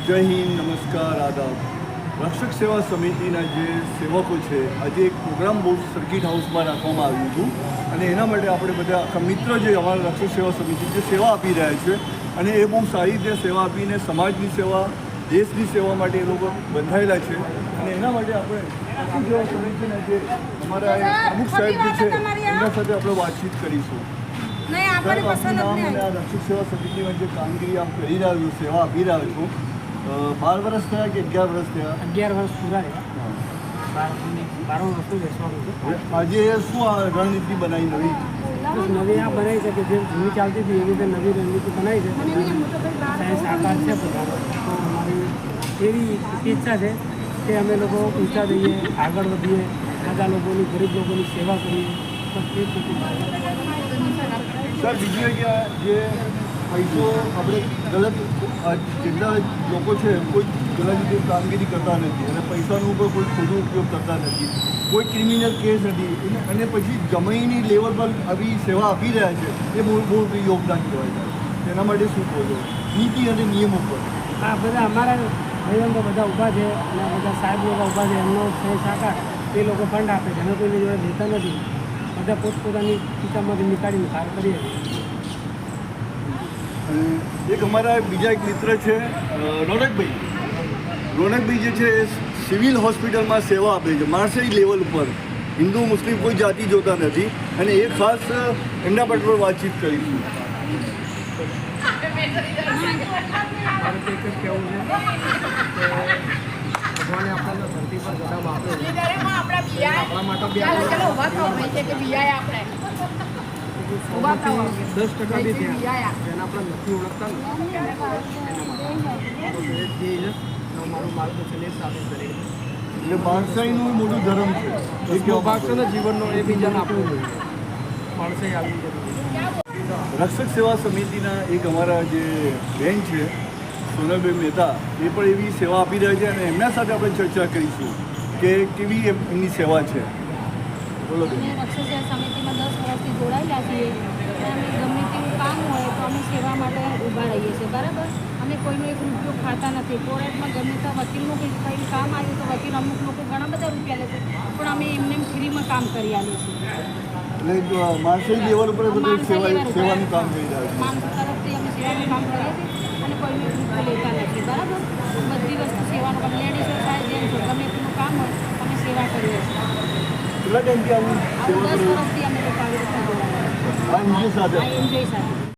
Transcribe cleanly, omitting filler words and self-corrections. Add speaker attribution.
Speaker 1: જય હિન્દ, નમસ્કાર, આદાબ. રક્ષક સેવા સમિતિના જે સેવકો છે, આજે એક પ્રોગ્રામ બહુ સર્કિટ હાઉસમાં રાખવામાં આવ્યું હતું અને એના માટે આપણે બધા આખા મિત્ર જે અમારા રક્ષક સેવા સમિતિ જે સેવા આપી રહ્યા છે અને એ બહુ સારી રીતે સેવા આપીને સમાજની સેવા, દેશની સેવા માટે એ લોકો બંધાયેલા છે અને એના માટે આપણે રક્ષક સેવા સમિતિના જે અમારા અમુક સાહેબ જે છે એમના સાથે આપણે વાતચીત કરીશું. સાહેબ, આપનું નામ અને આ રક્ષક સેવા સમિતિમાં જે કામગીરી આપ કરી રહ્યા છો, સેવા આપી રહ્યા છો, 12 વર્ષ થયા કે 11 વર્ષ થયા?
Speaker 2: 11 વર્ષ પૂરા થયા. 12 વર્ષ બેસવાનું હતું.
Speaker 1: આજે શું આ રણનીતિ બનાવી નવી?
Speaker 2: નવી આ બનાવી છે કે જે જૂની ચાલતી હતી એવી રીતે નવી રણનીતિ બનાવી છે. સાહેબ સાકાર છે પોતાનો. તો અમારી એવી ઈચ્છા છે કે અમે લોકો ઊંચા જઈએ, આગળ વધીએ, બધા લોકોની, ગરીબ લોકોની સેવા કરીએ. બસ એ જ
Speaker 1: સર, બીજું કે જે પૈસો આપણે ગલત, જેટલા લોકો છે કોઈ ગલત રીતે કામગીરી કરતા નથી અને પૈસાનો કોઈ ખોટો ઉપયોગ કરતા નથી, કોઈ ક્રિમિનલ કેસ નથી અને પછી જમીની લેવલ પર આવી સેવા આપી રહ્યા છે, એ બહુ યોગદાન કહેવાય. તેના માટે શું કહો છો નીતિ અને નિયમો પર?
Speaker 2: આ બધા અમારા ભાઈબંધો બધા ઊભા છે અને બધા સાહેબ લોકો ઊભા છે, એમનો સહી સાકાર એ લોકો ફંડ આપે છે. અમે કોઈની જોડે દેતા નથી, બધા પોતપોતાની ખિસ્સામાંથી નીકાળીને બહાર કરીએ.
Speaker 1: અને એક અમારા બીજા એક મિત્ર છે રોનકભાઈ. રોનકભાઈ જે છે એ સિવિલ હોસ્પિટલમાં સેવા આપે છે, માણસાઈ લેવલ ઉપર. હિન્દુ મુસ્લિમ કોઈ જાતિ જોતા નથી અને એ ખાસ એમના પર વાતચીત કરીશું.
Speaker 2: મારું તો એક જ કહેવું છે કે ભગવાને આપણને ધરતી પર જન્મ આપ્યો છે, આપણા માટે બી 10% બી થયા જેને આપણે નથી ઓળખતા ને એના માટે મારું માર્ગદર્શન એ સાથે કરી.
Speaker 1: એટલે માણસાઈનું મોટું ધર્મ છે
Speaker 2: એ કેવો ભાગ છે ને જીવનનો, એ બીજાને આપવું જોઈએ. માણસાઈ આવી જરૂરી.
Speaker 1: રક્ષક સેવા સમિતિના એક અમારા જે બેન છે સોનલભાઈ મહેતા, એ પણ એવી સેવા આપી રહ્યા છે અને એમના સાથે આપણે ચર્ચા કરીશું કે કેવી એમની સેવા છે. બોલો બેન.
Speaker 3: અમે રક્ષક સેવા સમિતિમાં 10 વર્ષથી જોડાયેલા છીએ અને અમે ગમે તેવું કામ હોય તો અમે સેવા માટે ઊભા રહીએ છીએ. બરાબર, અમે કોઈનો એક રૂપિયો ખાતા નથી. કોર્ટમાં ગમે ત્યાં વકીલનું કંઈ કામ આવ્યું તો વકીલ અમુક લોકો ઘણા બધા રૂપિયા લે છે, પણ અમે એમને ફ્રીમાં કામ કરી આવીએ છીએ.
Speaker 1: એટલે માણસાઈ લેવલ ઉપર બધું સેવાનું કામ કરી રહ્યા છે.
Speaker 3: માણસો તરફથી અમે સેવાનું કામ કરીએ છીએ અને કોઈનો એક રૂપિયો લેતા નથી. બરાબર, બધી વસ્તુ સેવાનું કામ, લેડીઝો થાય, જેન્ટ્સ ગમે તેનું કામ હોય અમે સેવા કરીએ છીએ.
Speaker 1: કેટલા ટાઈમથી આવું સેવા
Speaker 3: 10 વર્ષથી અમે લોકો આવી રીતે જોડાયા.
Speaker 1: આ એનજીઓ સાથે?
Speaker 3: એન્જોય સાથે.